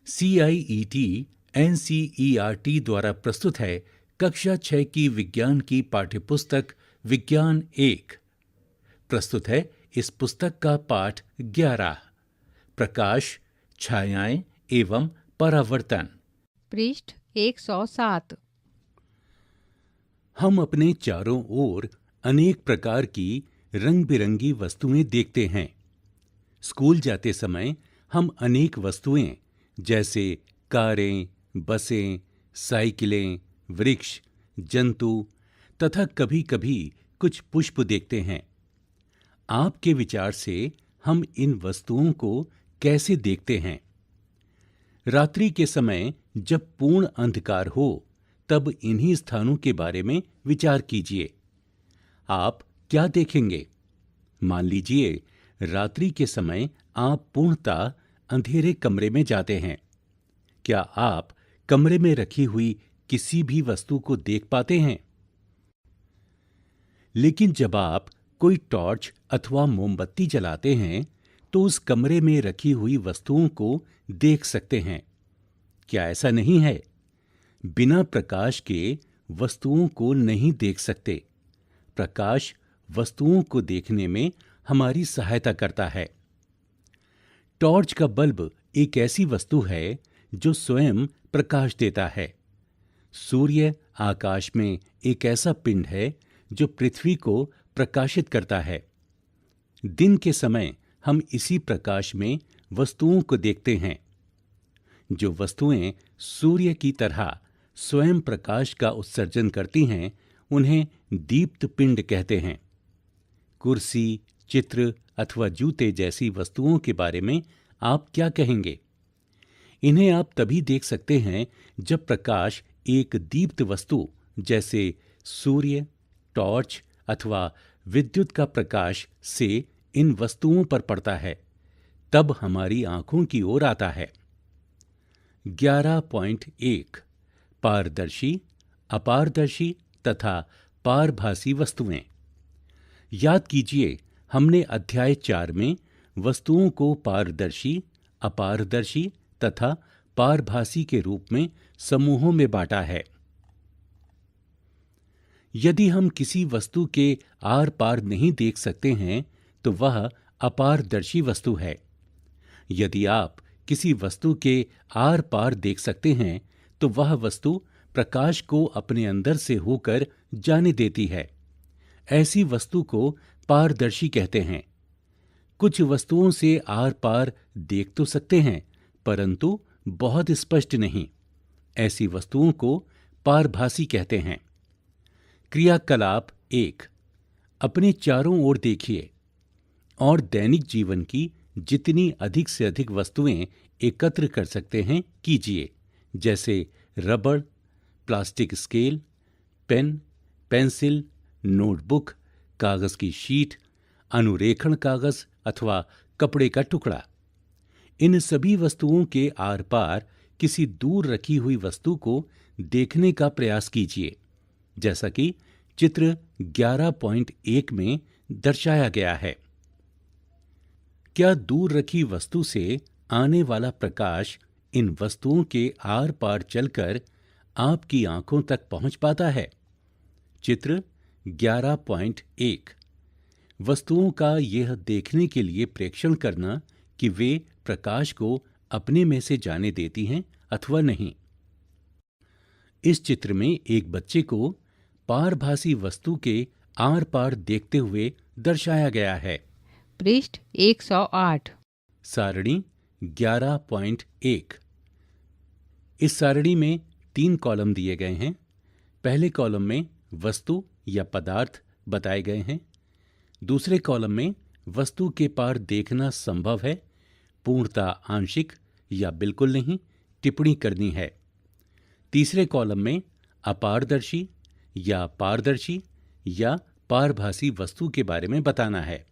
CIET NCERT द्वारा प्रस्तुत है कक्षा 6 की विज्ञान की पाठ्यपुस्तक विज्ञान 1। प्रस्तुत है इस पुस्तक का पाठ 11 प्रकाश, छायाएं एवं परावर्तन। पृष्ठ 107। हम अपने चारों ओर अनेक प्रकार की रंग बिरंगी वस्तुएं देखते हैं। स्कूल जाते समय हम अनेक वस्तुएं जैसे कारें, बसें, साइकिलें, वृक्ष, जंतु तथा कभी-कभी कुछ पुष्प देखते हैं। आपके विचार से हम इन वस्तुओं को कैसे देखते हैं? रात्रि के समय जब पूर्ण अंधकार हो, तब इन्हीं स्थानों के बारे में विचार कीजिए। आप क्या देखेंगे? मान लीजिए रात्रि के समय आप पूर्णतः अंधेरे कमरे में जाते हैं। क्या आप कमरे में रखी हुई किसी भी वस्तु को देख पाते हैं? लेकिन जब आप कोई टॉर्च अथवा मोमबत्ती जलाते हैं, तो उस कमरे में रखी हुई वस्तुओं को देख सकते हैं। क्या ऐसा नहीं है? बिना प्रकाश के वस्तुओं को नहीं देख सकते। प्रकाश वस्तुओं को देखने में हमारी सहायता करता है। टॉर्च का बल्ब एक ऐसी वस्तु है जो स्वयं प्रकाश देता है। सूर्य आकाश में एक ऐसा पिंड है जो पृथ्वी को प्रकाशित करता है। दिन के समय हम इसी प्रकाश में वस्तुओं को देखते हैं। जो वस्तुएं सूर्य की तरह स्वयं प्रकाश का उत्सर्जन करती हैं, उन्हें दीप्त पिंड कहते हैं। कुर्सी, चित्र अथवा जूते जैसी वस्तुओं के बारे में आप क्या कहेंगे? इन्हें आप तभी देख सकते हैं जब प्रकाश एक दीप्त वस्तु जैसे सूर्य, टॉर्च अथवा विद्युत का प्रकाश से इन वस्तुओं पर पड़ता है, तब हमारी आंखों की ओर आता है। 11.1 पारदर्शी, अपारदर्शी तथा पारभासी वस्तुएं। याद कीजिए, हमने अध्याय 4 में वस्तुओं को पारदर्शी, अपारदर्शी तथा पारभासी के रूप में समूहों में बांटा है। यदि हम किसी वस्तु के आर पार नहीं देख सकते हैं, तो वह अपारदर्शी वस्तु है। यदि आप किसी वस्तु के आर पार देख सकते हैं, तो वह वस्तु प्रकाश को अपने अंदर से होकर जाने देती है। ऐसी वस्तु को पारदर्शी कहते हैं। कुछ वस्तुओं से आर पार देख तो सकते हैं, परंतु बहुत स्पष्ट नहीं। ऐसी वस्तुओं को पारभासी कहते हैं। क्रियाकलाप 1। अपने चारों ओर देखिए और दैनिक जीवन की जितनी अधिक से अधिक वस्तुएं एकत्र कर सकते हैं कीजिए, जैसे रबड़, plastic scale, pen, pencil, notebook, कागज की शीट, अनुरेखण कागज अथवा कपड़े का टुकड़ा। इन सभी वस्तुओं के आर पार किसी दूर रखी हुई वस्तु को देखने का प्रयास कीजिए, जैसा कि चित्र 11.1 में दर्शाया गया है। क्या दूर रखी वस्तु से आने वाला प्रकाश इन वस्तुओं के आर पार चलकर आपकी आंखों तक पहुंच पाता है? चित्र 11.1। वस्तुओं का यह देखने के लिए प्रेक्षण करना कि वे प्रकाश को अपने में से जाने देती हैं अथवा नहीं। इस चित्र में एक बच्चे को पारभासी वस्तु के आर पार देखते हुए दर्शाया गया है। पृष्ठ 108। सारणी 11.1। इस सारणी में 3 कॉलम दिए गए हैं। पहले कॉलम में वस्तु या पदार्थ बताए गए हैं। दूसरे कॉलम में वस्तु के पार देखना संभव है, पूर्णतः आंशिक या बिल्कुल नहीं, टिप्पणी करनी है। तीसरे कॉलम में अपारदर्शी या पारदर्शी या पारभासी वस्तु के बारे में बताना है।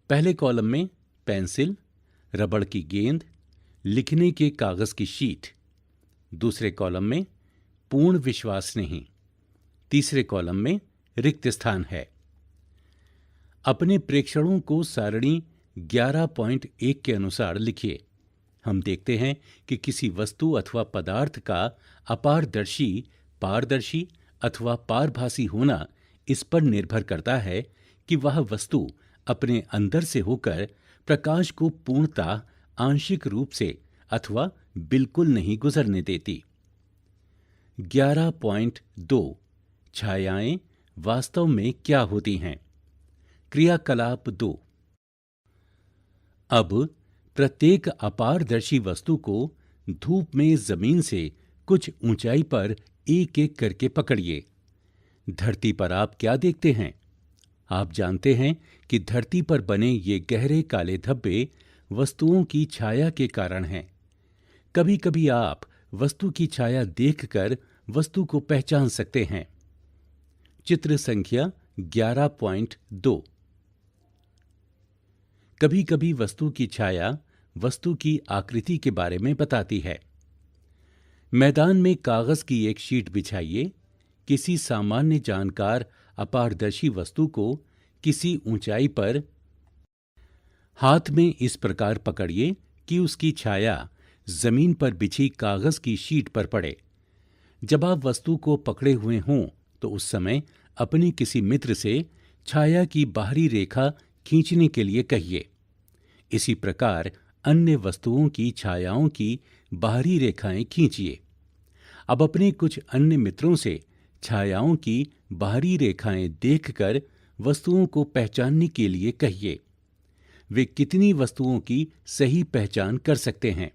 पहले कॉलम में पेंसिल, रबड़ की गेंद, लिखने के कागज की शीट। दूसरे कॉलम में पूर्ण विश्वास नहीं। तीसरे कॉलम में रिक्त स्थान है। अपने प्रेक्षणों को सारणी 11.1 के अनुसार लिखिए। हम देखते हैं कि किसी वस्तु अथवा पदार्थ का अपारदर्शी, पारदर्शी अथवा पारभासी होना इस पर निर्भर करता है कि वह वस्तु अपने अंदर से होकर प्रकाश को पूर्णतः आंशिक रूप से अथवा बिल्कुल नहीं गुजरने देती। 11.2 छायाएं वास्तव में क्या होती हैं? क्रियाकलाप 2। अब प्रत्येक अपारदर्शी वस्तु को धूप में जमीन से कुछ ऊंचाई पर एक एक करके पकड़िए। धरती पर आप क्या देखते हैं? आप जानते हैं कि धरती पर बने ये गहरे काले धब्बे वस्तुओं की छाया के कारण हैं। कभी कभी आप वस्तु की छाया देखकर वस्तु को पहचान सकते हैं। चित्र संख्या 11.2। कभी कभी वस्तु की छाया वस्तु की आकृति के बारे में बताती है। मैदान में कागज की एक शीट बिछाइए। किसी सामान्य जानकार अपारदर्शी वस्तु को किसी ऊंचाई पर हाथ में इस प्रकार पकड़िए कि उसकी छाया जमीन पर बिछी कागज की शीट पर पड़े। जब आप वस्तु को पकड़े हुए हों तो उस समय अपने किसी मित्र से छाया की बाहरी रेखा खींचने के लिए कहिए। इसी प्रकार अन्य वस्तुओं की छायाओं की बाहरी रेखाएं खींचिए। अब अपने कुछ अन्य मित्रों से छायाओं की बाहरी रेखाएं देखकर वस्तुओं को पहचानने के लिए कहिए। वे कितनी वस्तुओं की सही पहचान कर सकते हैं?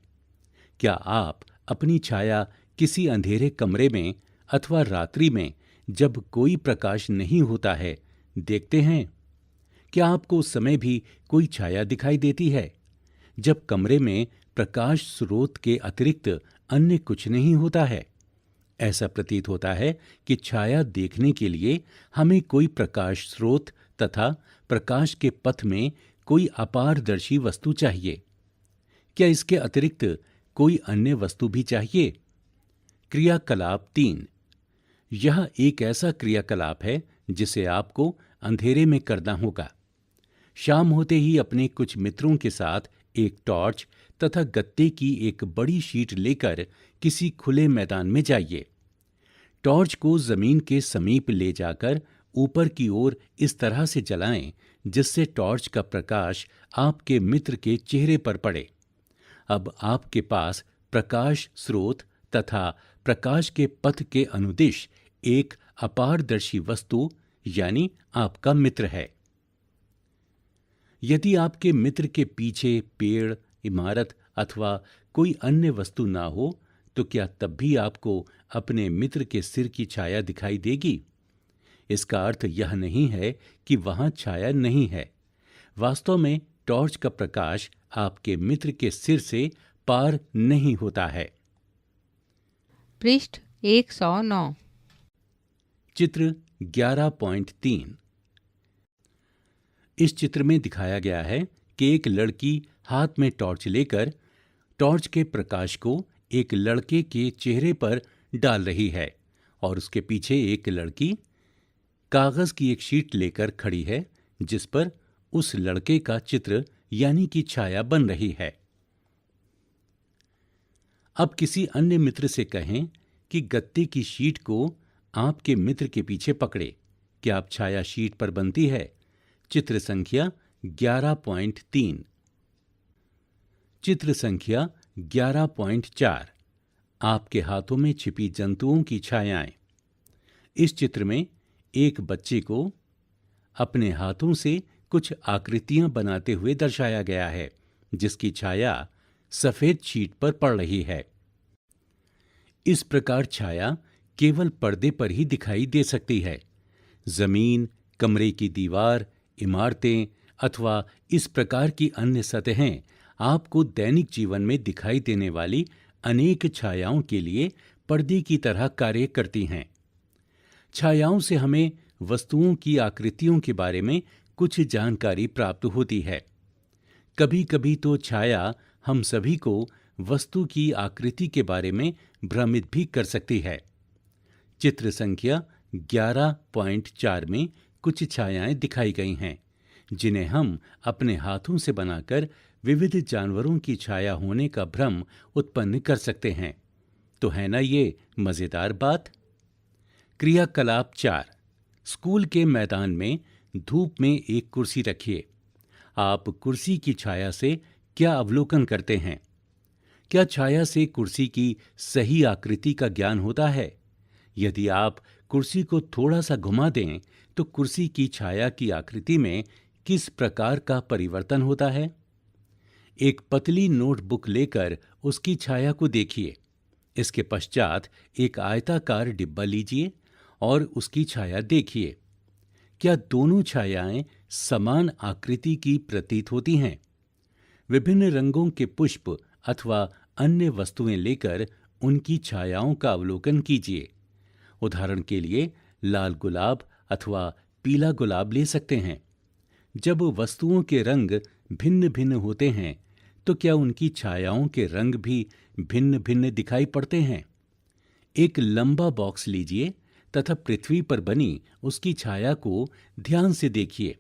क्या आप अपनी छाया किसी अंधेरे कमरे में अथवा रात्रि में जब कोई प्रकाश नहीं होता है देखते हैं? क्या आपको उस समय भी कोई छाया दिखाई देती है जब कमरे में प्रकाश स्रोत के अतिरिक्त अन्य कुछ नहीं होता है? ऐसा प्रतीत होता है कि छाया देखने के लिए हमें कोई प्रकाश स्रोत तथा प्रकाश के पथ में कोई अपारदर्शी वस्तु चाहिए। क्या इसके अतिरिक्त कोई अन्य वस्तु भी चाहिए? क्रियाकलाप 3। यह एक ऐसा क्रियाकलाप है जिसे आपको अंधेरे में करना होगा। शाम होते ही अपने कुछ मित्रों के साथ एक टॉर्च तथा गत्ते की एक बड़ी शीट लेकर किसी खुले मैदान में जाइए। टॉर्च को जमीन के समीप ले जाकर ऊपर की ओर इस तरह से जलाएं जिससे टॉर्च का प्रकाश आपके मित्र के चेहरे पर पड़े। अब आपके पास प्रकाश स्रोत तथा प्रकाश के पथ के अनुदिश एक अपारदर्शी वस्तु यानी आपका मित्र है। यदि आपके मित्र के पीछे पेड़, इमारत अथवा कोई अन्य वस्तु ना हो तो क्या तब भी आपको अपने मित्र के सिर की छाया दिखाई देगी? इसका अर्थ यह नहीं है कि वहां छाया नहीं है। वास्तव में टॉर्च का प्रकाश आपके मित्र के सिर से पार नहीं होता है। पृष्ठ 109। चित्र 11.3। इस चित्र में दिखाया गया है कि एक लड़की हाथ में टॉर्च लेकर टॉर्च के प्रकाश को एक लड़के के चेहरे पर डाल रही है और उसके पीछे एक लड़की कागज की एक शीट लेकर खड़ी है जिस पर उस लड़के का चित्र यानी कि छाया बन रही है। अब किसी अन्य मित्र से कहें कि गत्ते की शीट को आपके मित्र के पीछे पकड़े। क्या आप छाया शीट पर बनती है? चित्र संख्या 11.3। चित्र संख्या 11.4। आपके हाथों में छिपी जंतुओं की छायाएं। इस चित्र में एक बच्चे को अपने हाथों से कुछ आकृतियां बनाते हुए दर्शाया गया है जिसकी छाया सफेद शीट पर पड़ रही है। इस प्रकार छाया केवल पर्दे पर ही दिखाई दे सकती है। जमीन, कमरे की दीवार, इमारतें अथवा इस प्रकार की अन्य सतहें आपको दैनिक जीवन में दिखाई देने वाली अनेक छायाओं के लिए पर्दे की तरह कार्य करती हैं। छायाओं से हमें वस्तुओं की आकृतियों के बारे में कुछ जानकारी प्राप्त होती है। कभी कभी तो छाया हम सभी को वस्तु की आकृति के बारे में भ्रमित भी कर सकती है। चित्र संख्या 11.4 में कुछ छायाएं दिखाई गई हैं जिन्हें हम अपने हाथों से बनाकर विविध जानवरों की छाया होने का भ्रम उत्पन्न कर सकते हैं। तो है ना ये मजेदार बात। क्रियाकलाप 4। स्कूल के मैदान में धूप में एक कुर्सी रखिए। आप कुर्सी की छाया से क्या अवलोकन करते हैं? क्या छाया से कुर्सी की सही आकृति का ज्ञान होता है? यदि आप कुर्सी को थोड़ा सा घुमा दें तो कुर्सी की छाया की आकृति में किस प्रकार का परिवर्तन होता है? एक पतली नोटबुक लेकर उसकी छाया को देखिए। इसके पश्चात एक आयताकार डिब्बा लीजिए और उसकी छाया देखिए। क्या दोनों छायाएं समान आकृति की प्रतीत होती हैं? विभिन्न रंगों के पुष्प अथवा अन्य वस्तुएं लेकर उनकी छायाओं का अवलोकन कीजिए। उदाहरण के लिए लाल गुलाब अथवा पीला गुलाब ले सकते हैं। जब वस्तुओं के रंग भिन्न भिन्न होते हैं तो क्या उनकी छायाओं के रंग भी भिन्न भिन्न दिखाई पड़ते हैं? एक लंबा बॉक्स लीजिए तथा पृथ्वी पर बनी उसकी छाया को ध्यान से देखिए।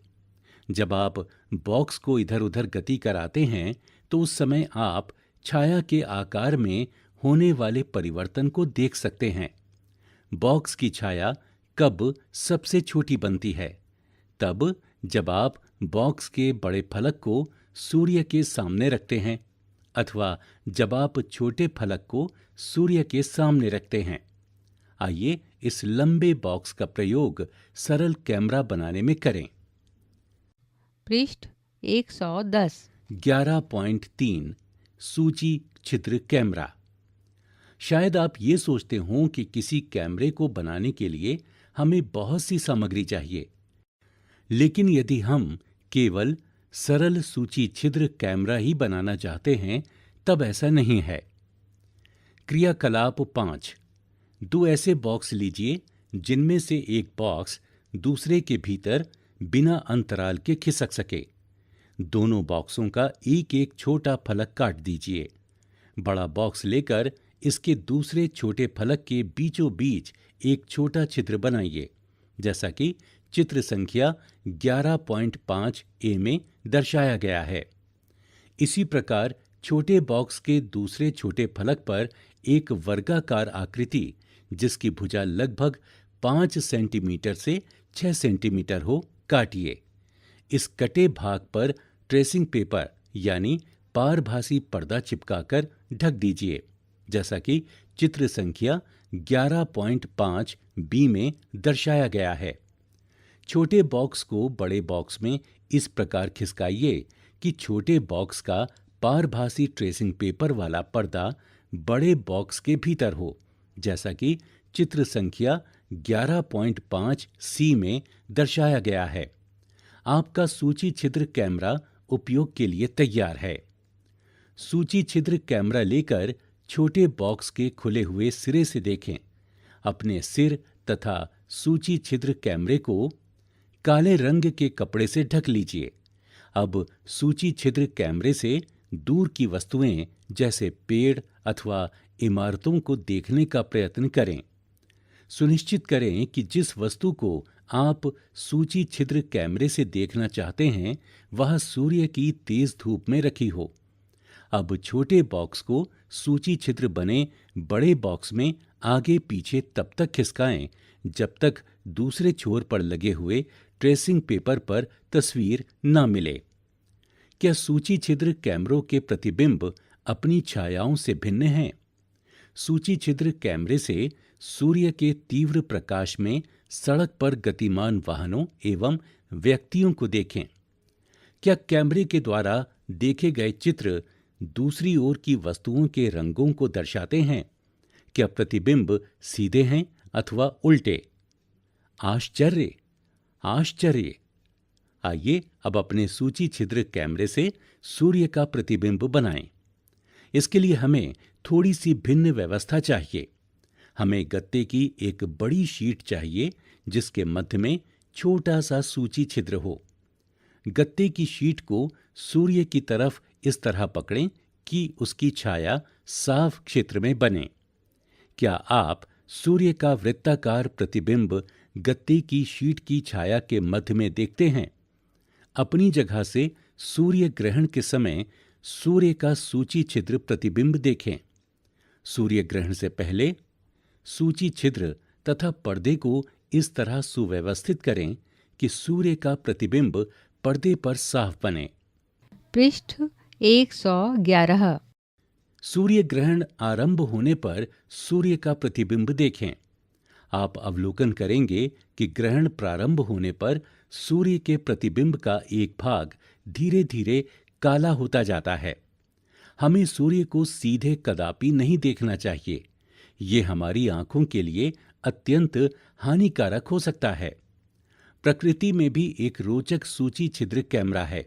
जब आप बॉक्स को इधर उधर गति कराते हैं तो उस समय आप छाया के आकार में होने वाले परिवर्तन को देख सकते हैं। बॉक्स की छाया कब सबसे छोटी बनती है? तब जब आप बॉक्स के बड़े फलक को सूर्य के सामने रखते हैं अथवा जब आप छोटे फलक को सूर्य के सामने रखते हैं। आइए इस लंबे बॉक्स का प्रयोग सरल कैमरा बनाने में करें। पृष्ठ 110। 11.3 सूची छिद्र कैमरा। शायद आप ये सोचते हों कि किसी कैमरे को बनाने के लिए हमें बहुत सी सामग्री चाहिए, लेकिन यदि हम केवल सरल सूची छिद्र कैमरा ही बनाना चाहते हैं तब ऐसा नहीं है। क्रियाकलाप 5। दो ऐसे बॉक्स लीजिए जिनमें से एक बॉक्स दूसरे के भीतर बिना अंतराल के खिसक सके। दोनों बॉक्सों का एक एक छोटा फलक काट दीजिए। बड़ा बॉक्स लेकर इसके दूसरे छोटे फलक के बीचों बीच एक छोटा छिद्र बनाइए, जैसा कि चित्र संख्या 11.5 ए में दर्शाया गया है। इसी प्रकार छोटे बॉक्स के दूसरे छोटे फलक पर एक वर्गाकार आकृति जिसकी भुजा लगभग 5 सेंटीमीटर से 6 सेंटीमीटर हो काटिए। इस कटे भाग पर ट्रेसिंग पेपर यानी पारभासी पर्दा चिपकाकर ढक दीजिए, जैसा कि चित्र संख्या 11.5 बी में दर्शाया गया है। छोटे बॉक्स को बड़े बॉक्स में इस प्रकार खिसकाइए कि छोटे बॉक्स का पारभासी ट्रेसिंग पेपर वाला पर्दा बड़े बॉक्स के भीतर हो, जैसा कि चित्र संख्या 11.5 सी में दर्शाया गया है। आपका सूची छिद्र कैमरा उपयोग के लिए तैयार है। सूची छिद्र कैमरा लेकर छोटे बॉक्स के खुले हुए सिरे से देखें। अपने सिर तथा सूची छिद्र कैमरे को काले रंग के कपड़े से ढक लीजिए। अब सूची छिद्र कैमरे से दूर की वस्तुएं जैसे पेड़ अथवा इमारतों को देखने का प्रयत्न करें। सुनिश्चित करें कि जिस वस्तु को आप सूची छिद्र कैमरे से देखना चाहते हैं वह सूर्य की तेज धूप में रखी हो। अब छोटे बॉक्स को सूची छिद्र बने बड़े बॉक्स में आगे पीछे तब तक खिसकाएं जब तक दूसरे छोर पर लगे हुए ट्रेसिंग पेपर पर तस्वीर न मिले। क्या सूची छिद्र कैमरों के प्रतिबिंब अपनी छायाओं से भिन्न हैं? सूची छिद्र कैमरे से सूर्य के तीव्र प्रकाश में सड़क पर गतिमान वाहनों एवं व्यक्तियों को देखें। क्या कैमरे के द्वारा देखे गए चित्र दूसरी ओर की वस्तुओं के रंगों को दर्शाते हैं? क्या प्रतिबिंब सीधे हैं अथवा उल्टे? आश्चर्य, आश्चर्य! आइए अब अपने सूची छिद्र कैमरे से सूर्य का प्रतिबिंब बनाएं। इसके लिए हमें थोड़ी सी भिन्न व्यवस्था चाहिए। हमें गत्ते की एक बड़ी शीट चाहिए जिसके मध्य में छोटा सा सूची छिद्र हो। गत्ते की शीट को सूर्य की तरफ इस तरह पकड़ें कि उसकी छाया साफ क्षेत्र में बने। क्या आप सूर्य का वृत्ताकार प्रतिबिंब गत्ते की शीट की छाया के मध्य में देखते हैं? अपनी जगह से सूर्य ग्रहण के समय सूर्य का सूची छिद्र प्रतिबिंब देखें। सूर्य ग्रहण से पहले सूची छिद्र तथा पर्दे को इस तरह सुव्यवस्थित करें कि सूर्य का प्रतिबिंब पर्दे पर साफ बने। पृष्ठ 111। सूर्य ग्रहण आरंभ होने पर सूर्य का प्रतिबिंब देखें। आप अवलोकन करेंगे कि ग्रहण प्रारंभ होने पर सूर्य के प्रतिबिंब का एक भाग धीरे धीरे काला होता जाता है। हमें सूर्य को सीधे कदापि नहीं देखना चाहिए। ये हमारी आंखों के लिए अत्यंत हानिकारक हो सकता है। प्रकृति में भी एक रोचक सूची छिद्र कैमरा है।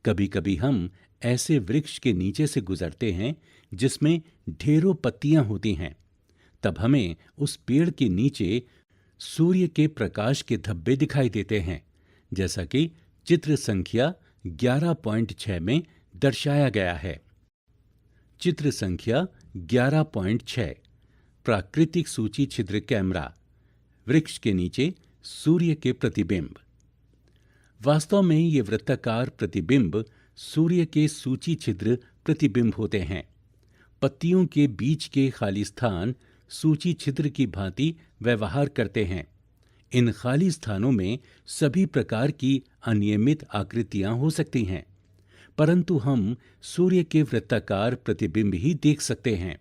कभी कभी हम ऐसे वृक्ष के नीचे से गुजरते हैं जिसमें ढेरों पत्तियां होती हैं। तब हमें उस पेड़ के नीचे सूर्य के प्रकाश के धब्बे दिखाई देते हैं, जैसा कि चित्र संख्या 11.6 में दर्शाया गया है। चित्र संख्या 11.6 प्राकृतिक सूची छिद्र कैमरा, वृक्ष के नीचे सूर्य के प्रतिबिंब। वास्तव में ये वृत्ताकार प्रतिबिंब सूर्य के सूची छिद्र प्रतिबिंब होते हैं। पत्तियों के बीच के खाली स्थान सूची छिद्र की भांति व्यवहार करते हैं। इन खाली स्थानों में सभी प्रकार की अनियमित आकृतियां हो सकती हैं, परंतु हम सूर्य के वृत्ताकार प्रतिबिंब ही देख सकते हैं।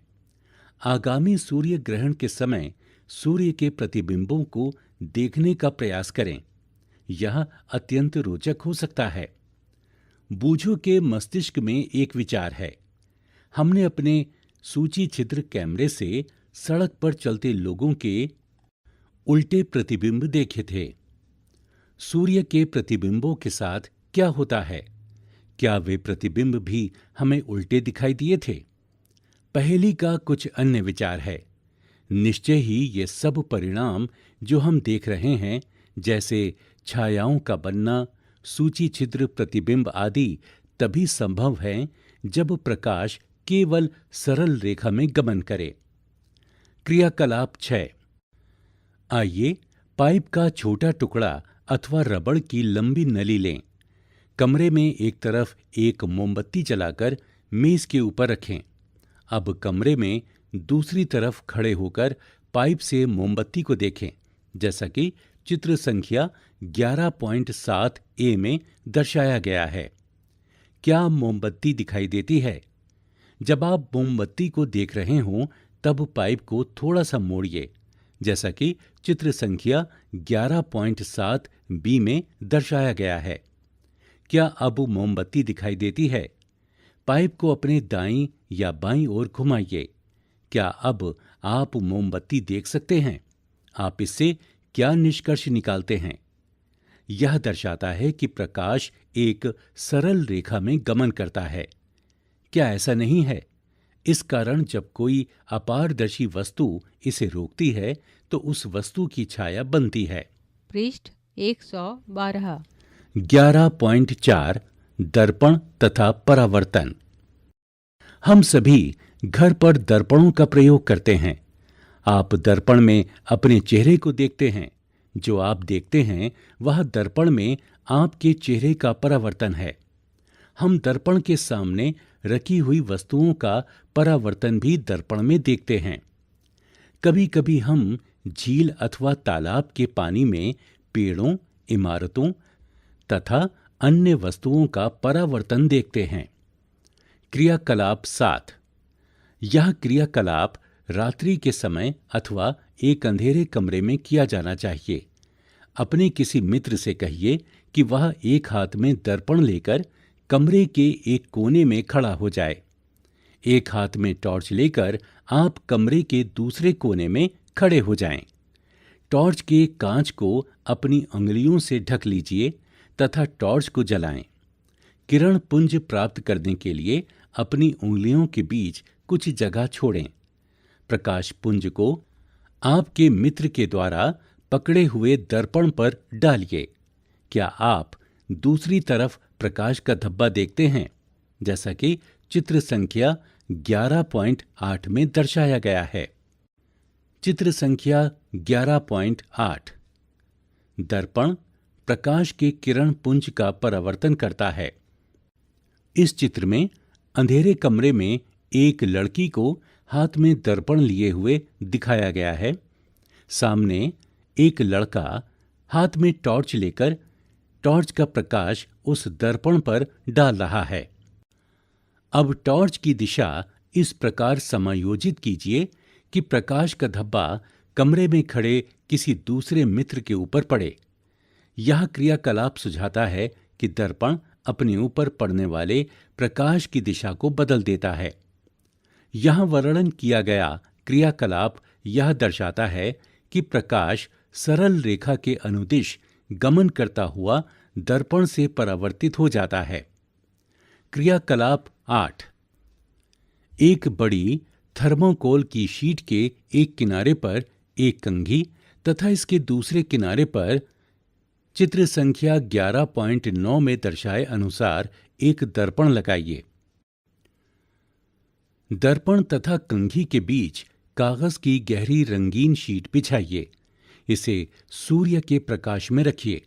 आगामी सूर्य ग्रहण के समय सूर्य के प्रतिबिंबों को देखने का प्रयास करें। यह अत्यंत रोचक हो सकता है। बूझों के मस्तिष्क में एक विचार है। हमने अपने सूची छिद्र कैमरे से सड़क पर चलते लोगों के उल्टे प्रतिबिंब देखे थे। सूर्य के प्रतिबिंबों के साथ क्या होता है? क्या वे प्रतिबिंब भी हमें उल्टे दिखाई दिए थे? पहेली का कुछ अन्य विचार है। निश्चय ही ये सब परिणाम जो हम देख रहे हैं, जैसे छायाओं का बनना, सूची छिद्र प्रतिबिंब आदि, तभी संभव है जब प्रकाश केवल सरल रेखा में गमन करे। क्रियाकलाप 6। आइए पाइप का छोटा टुकड़ा अथवा रबड़ की लंबी नली लें। कमरे में एक तरफ एक मोमबत्ती जलाकर मेज के ऊपर रखें। अब कमरे में दूसरी तरफ खड़े होकर पाइप से मोमबत्ती को देखें, जैसा कि चित्र संख्या 11.7 ए में दर्शाया गया है। क्या मोमबत्ती दिखाई देती है? जब आप मोमबत्ती को देख रहे हों तब पाइप को थोड़ा सा मोड़िए, जैसा कि चित्र संख्या 11.7 बी में दर्शाया गया है। क्या अब मोमबत्ती दिखाई देती है? पाइप को अपने दाईं या बाईं ओर घुमाइए। क्या अब आप मोमबत्ती देख सकते हैं? आप इससे क्या निष्कर्ष निकालते हैं? यह दर्शाता है कि प्रकाश एक सरल रेखा में गमन करता है। क्या ऐसा नहीं है? इस कारण जब कोई अपारदर्शी वस्तु इसे रोकती है तो उस वस्तु की छाया बनती है। पृष्ठ 112। 11.4 दर्पण तथा परावर्तन। हम सभी घर पर दर्पणों का प्रयोग करते हैं। आप दर्पण में अपने चेहरे को देखते हैं। जो आप देखते हैं वह दर्पण में आपके चेहरे का परावर्तन है। हम दर्पण के सामने रखी हुई वस्तुओं का परावर्तन भी दर्पण में देखते हैं। कभी कभी हम झील अथवा तालाब के पानी में पेड़ों, इमारतों तथा अन्य वस्तुओं का परावर्तन देखते हैं। क्रियाकलाप 7। यह क्रियाकलाप रात्रि के समय अथवा एक अंधेरे कमरे में किया जाना चाहिए। अपने किसी मित्र से कहिए कि वह एक हाथ में दर्पण लेकर कमरे के एक कोने में खड़ा हो जाए। एक हाथ में टॉर्च लेकर आप कमरे के दूसरे कोने में खड़े हो जाएं। टॉर्च के कांच को अपनी उंगलियों से ढक लीजिए तथा टॉर्च को जलाएं। किरण पुंज प्राप्त करने के लिए अपनी उंगलियों के बीच कुछ जगह छोड़ें। प्रकाश पुंज को आपके मित्र के द्वारा पकड़े हुए दर्पण पर डालिए। क्या आप दूसरी तरफ प्रकाश का धब्बा देखते हैं, जैसा कि चित्र संख्या 11.8 में दर्शाया गया है। चित्र संख्या 11.8। दर्पण प्रकाश के किरण पुंज का परावर्तन करता है। इस चित्र में अंधेरे कमरे में एक लड़की को हाथ में दर्पण लिए हुए दिखाया गया है। सामने एक लड़का हाथ में टॉर्च लेकर टॉर्च का प्रकाश उस दर्पण पर डाल रहा है। अब टॉर्च की दिशा इस प्रकार समायोजित कीजिए कि प्रकाश का धब्बा कमरे में खड़े किसी दूसरे मित्र के ऊपर पड़े। यह क्रियाकलाप सुझाता है कि दर्पण अपने ऊपर पड़ने वाले प्रकाश की दिशा को बदल देता है। यहां वर्णन किया गया क्रियाकलाप यह दर्शाता है कि प्रकाश सरल रेखा के अनुदिश गमन करता हुआ दर्पण से परावर्तित हो जाता है। क्रियाकलाप 8। एक बड़ी थर्मोकोल की शीट के एक किनारे पर एक कंघी तथा इसके दूसरे किनारे पर चित्र संख्या 11.9 में दर्शाए अनुसार एक दर्पण लगाइए। दर्पण तथा कंघी के बीच कागज की गहरी रंगीन शीट बिछाइए। इसे सूर्य के प्रकाश में रखिए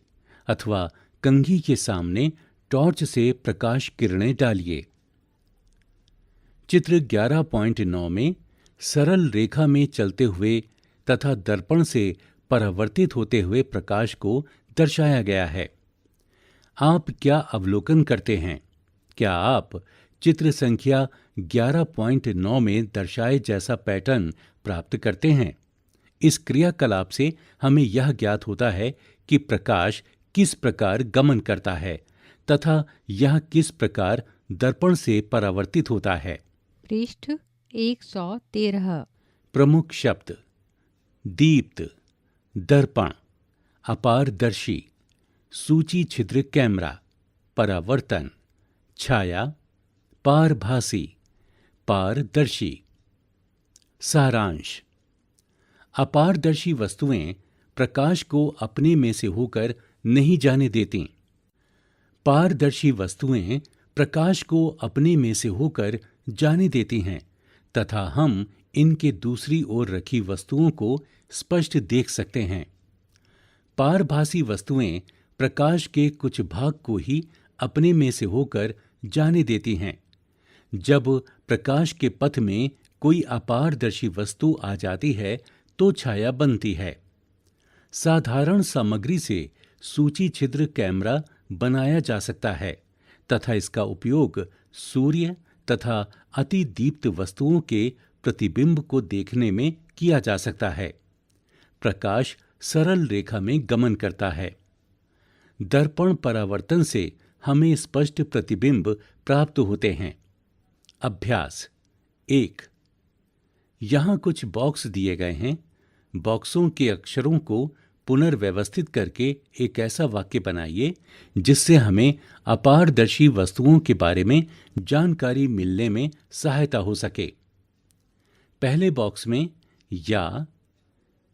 अथवा कंघी के सामने टॉर्च से प्रकाश किरणें डालिए। चित्र 11.9 में सरल रेखा में चलते हुए तथा दर्पण से परावर्तित होते हुए प्रकाश को दर्शाया गया है। आप क्या अवलोकन करते हैं? क्या आप चित्र संख्या 11.9 में दर्शाए जैसा पैटर्न प्राप्त करते हैं? इस क्रियाकलाप से हमें यह ज्ञात होता है कि प्रकाश किस प्रकार गमन करता है तथा यह किस प्रकार दर्पण से परावर्तित होता है। पृष्ठ 113। प्रमुख शब्द: दीप्त, दर्पण, अपारदर्शी, सूची छिद्र कैमरा, परावर्तन, छाया, पारभासी, पारदर्शी। सारांश: अपारदर्शी वस्तुएं प्रकाश को अपने में से होकर नहीं जाने देती। पारदर्शी वस्तुएं प्रकाश को अपने में से होकर जाने देती हैं तथा हम इनके दूसरी ओर रखी वस्तुओं को स्पष्ट देख सकते हैं। पारभासी वस्तुएं प्रकाश के कुछ भाग को ही अपने में से होकर जाने देती हैं। जब प्रकाश के पथ में कोई अपारदर्शी वस्तु आ जाती है तो छाया बनती है। साधारण सामग्री से सूची छिद्र कैमरा बनाया जा सकता है तथा इसका उपयोग सूर्य तथा अति दीप्त वस्तुओं के प्रतिबिंब को देखने में किया जा सकता है। प्रकाश सरल रेखा में गमन करता है। दर्पण परावर्तन से हमें स्पष्ट प्रतिबिंब प्राप्त होते हैं। अभ्यास 1। यहाँ कुछ बॉक्स दिए गए हैं। बॉक्सों के अक्षरों को पुनर्व्यवस्थित करके एक ऐसा वाक्य बनाइए जिससे हमें अपारदर्शी वस्तुओं के बारे में जानकारी मिलने में सहायता हो सके। पहले बॉक्स में या,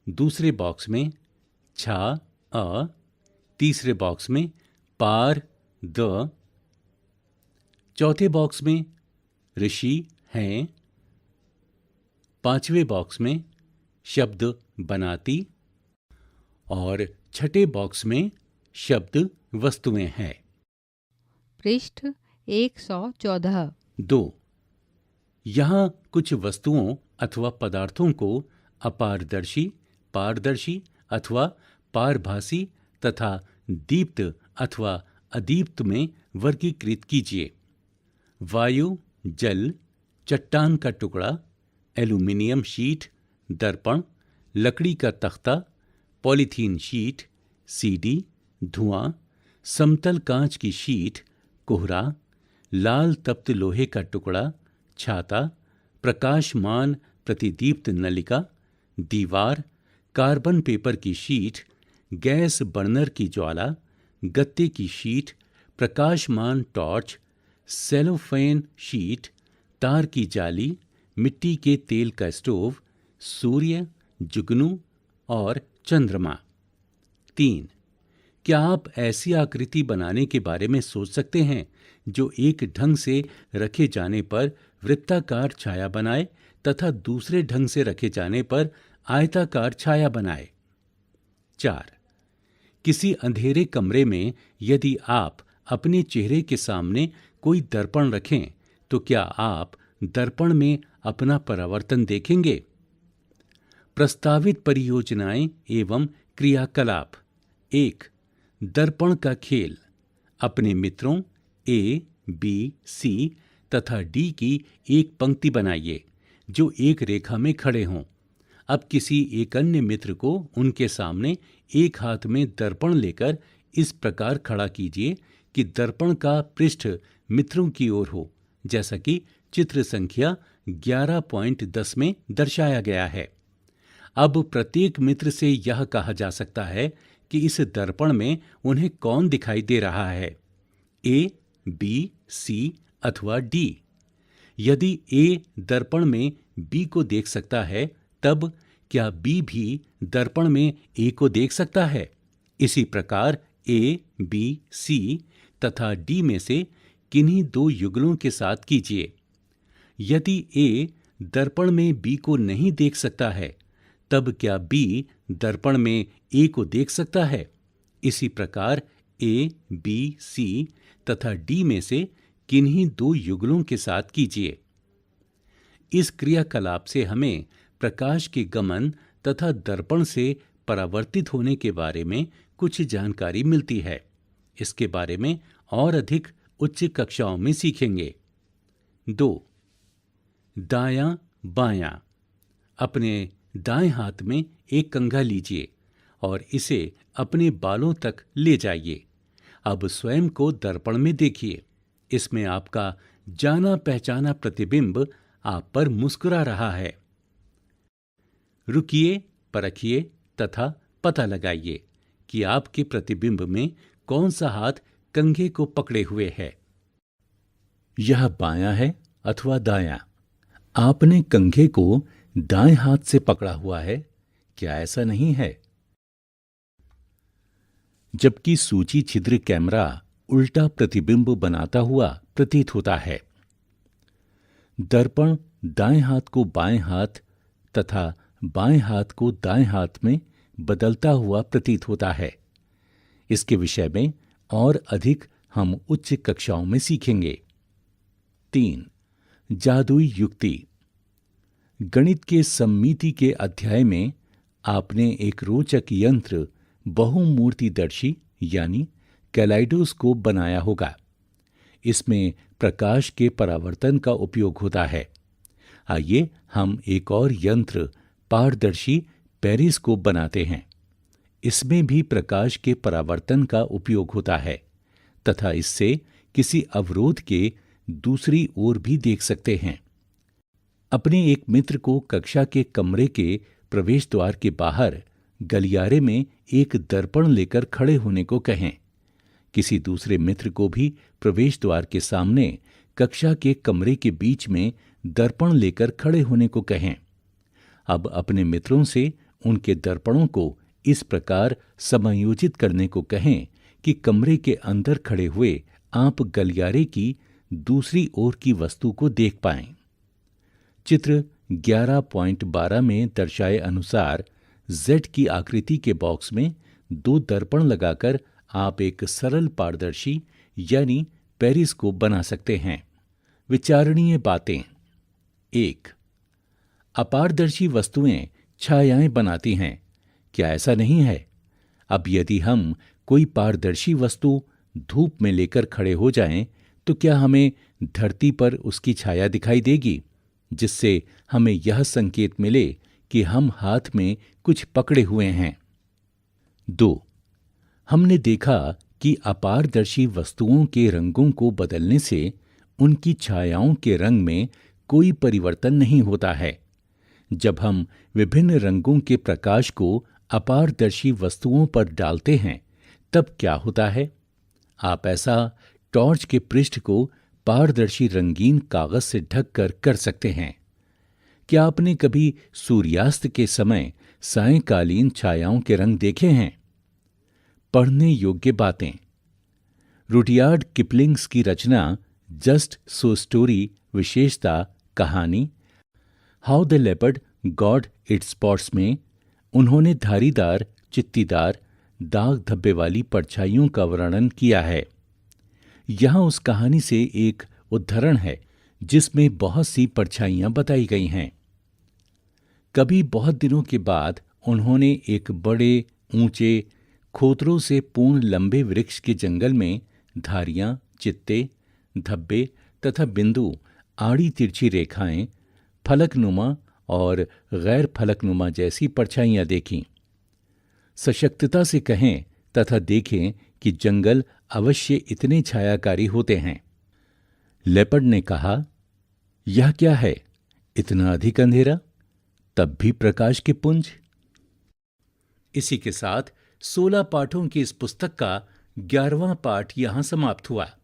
दूसरे बॉक्स में छा अ, तीसरे बॉक्स में पार द, चौथे बॉक्स में ऋषि हैं, पांचवें बॉक्स में शब्द बनाती और छठे बॉक्स में शब्द वस्तुएं हैं। पृष्ठ 114। 2। यहाँ कुछ वस्तुओं अथवा पदार्थों को अपारदर्शी, पारदर्शी अथवा पारभासी तथा दीप्त अथवा अदीप्त में वर्गीकृत कीजिए। वायु, जल, चट्टान का टुकड़ा, एल्यूमिनियम शीट, दर्पण, लकड़ी का तख्ता, पॉलीथीन शीट, सीडी, धुआं, समतल कांच की शीट, कोहरा, लाल तप्त लोहे का टुकड़ा, छाता, प्रकाशमान प्रतिदीप्त नलिका, दीवार, कार्बन पेपर की शीट, गैस बर्नर की ज्वाला, गत्ते की शीट, प्रकाशमान टॉर्च, सेलोफेन शीट, तार की जाली, मिट्टी के तेल का स्टोव, सूर्य, जुगनू और चंद्रमा। 3। क्या आप ऐसी आकृति बनाने के बारे में सोच सकते हैं जो एक ढंग से रखे जाने पर वृत्ताकार छाया बनाए तथा दूसरे ढंग से रखे जाने पर आयताकार छाया बनाए? 4। किसी अंधेरे कमरे में यदि आप अपने चेहरे के सामने कोई दर्पण रखें तो क्या आप दर्पण में अपना परावर्तन देखेंगे? प्रस्तावित परियोजनाएं एवं क्रियाकलाप। 1. दर्पण का खेल। अपने मित्रों ए, बी, सी तथा डी की एक पंक्ति बनाइए जो एक रेखा में खड़े हों। अब किसी एक अन्य मित्र को उनके सामने एक हाथ में दर्पण लेकर इस प्रकार खड़ा कीजिए कि दर्पण का पृष्ठ मित्रों की ओर हो, जैसा कि चित्र संख्या 11.10 में दर्शाया गया है। अब प्रत्येक मित्र से यह कहा जा सकता है कि इस दर्पण में उन्हें कौन दिखाई दे रहा है, ए, बी, सी अथवा डी। यदि ए दर्पण में बी को देख सकता है, तब क्या बी भी दर्पण में ए को देख सकता है? इसी प्रकार ए, बी, सी तथा डी में से किन्हीं दो युगलों के साथ कीजिए। यदि ए दर्पण में बी को नहीं देख सकता है, तब क्या बी दर्पण में ए को देख सकता है? इसी प्रकार ए, बी, सी तथा डी में से किन्हीं दो युगलों के साथ कीजिए। इस क्रियाकलाप से हमें प्रकाश के गमन तथा दर्पण से परावर्तित होने के बारे में कुछ जानकारी मिलती है। इसके बारे में और अधिक उच्च कक्षाओं में सीखेंगे। 2. दायां बायां। अपने दाएं हाथ में एक कंघा लीजिए और इसे अपने बालों तक ले जाइए। अब स्वयं को दर्पण में देखिए। इसमें आपका जाना पहचाना प्रतिबिंब आप पर मुस्कुरा रहा है। रुकिए, परखिए तथा पता लगाइए कि आपके प्रतिबिंब में कौन सा हाथ कंघे को पकड़े हुए है। यह बायां है अथवा दायां। आपने कंघे को दाएं हाथ से पकड़ा हुआ है, क्या ऐसा नहीं है? जबकि सूची छिद्र कैमरा उल्टा प्रतिबिंब बनाता हुआ प्रतीत होता है। दर्पण दाएं हाथ को बाएं हाथ तथा बाएं हाथ को दाएं हाथ में बदलता हुआ प्रतीत होता है। इसके विषय में और अधिक हम उच्च कक्षाओं में सीखेंगे। 3. जादुई युक्ति। गणित के सममिति के अध्याय में आपने एक रोचक यंत्र बहुमूर्तिदर्शी यानी कैलाइडोस्कोप बनाया होगा। इसमें प्रकाश के परावर्तन का उपयोग होता है। आइए हम एक और यंत्र पारदर्शी पेरिस्कोप बनाते हैं। इसमें भी प्रकाश के परावर्तन का उपयोग होता है तथा इससे किसी अवरोध के दूसरी ओर भी देख सकते हैं। अपने एक मित्र को कक्षा के कमरे के प्रवेश द्वार के बाहर गलियारे में एक दर्पण लेकर खड़े होने को कहें। किसी दूसरे मित्र को भी प्रवेश द्वार के सामने कक्षा के कमरे के बीच में दर्पण लेकर खड़े होने को कहें। अब अपने मित्रों से उनके दर्पणों को इस प्रकार समायोजित करने को कहें कि कमरे के अंदर खड़े हुए आप गलियारे की दूसरी ओर की वस्तु को देख पाएं। चित्र 11.12 में दर्शाए अनुसार Z की आकृति के बॉक्स में दो दर्पण लगाकर आप एक सरल पारदर्शी यानी पेरिस्कोप बना सकते हैं। विचारणीय बातें। 1. अपारदर्शी वस्तुएं छायाएं बनाती हैं, क्या ऐसा नहीं है? अब यदि हम कोई पारदर्शी वस्तु धूप में लेकर खड़े हो जाएं, तो क्या हमें धरती पर उसकी छाया दिखाई देगी, जिससे हमें यह संकेत मिले कि हम हाथ में कुछ पकड़े हुए हैं? 2. हमने देखा कि अपारदर्शी वस्तुओं के रंगों को बदलने से उनकी छायाओं के रंग में कोई परिवर्तन नहीं होता है। जब हम विभिन्न रंगों के प्रकाश को अपारदर्शी वस्तुओं पर डालते हैं, तब क्या होता है? आप ऐसा टॉर्च के पृष्ठ को पारदर्शी रंगीन कागज से ढककर कर सकते हैं। क्या आपने कभी सूर्यास्त के समय सायंकालीन छायाओं के रंग देखे हैं? पढ़ने योग्य बातें। रुडयार्ड किपलिंग्स की रचना जस्ट सो स्टोरी विशेषता कहानी how the leopard got its spots में उन्होंने धारीदार, चित्तीदार, दाग धब्बे वाली परछाइयों का वर्णन किया है। यहाँ उस कहानी से एक उद्धरण है जिसमें बहुत सी परछाइयां बताई गई हैं। कभी बहुत दिनों के बाद उन्होंने एक बड़े ऊंचे खोतरों से पूर्ण लंबे वृक्ष के जंगल में धारियां, चित्ते, धब्बे तथा बिंदु, आड़ी तिरछी रेखाएं, फलकनुमा और गैर फलकनुमा जैसी परछाइयां देखीं। सशक्तता से कहें तथा देखें कि जंगल अवश्य इतने छायाकारी होते हैं। लेपर्ड ने कहा, यह क्या है, इतना अधिक अंधेरा, तब भी प्रकाश के पुंज। इसी के साथ 16 पाठों की इस पुस्तक का 11वां पाठ यहां समाप्त हुआ।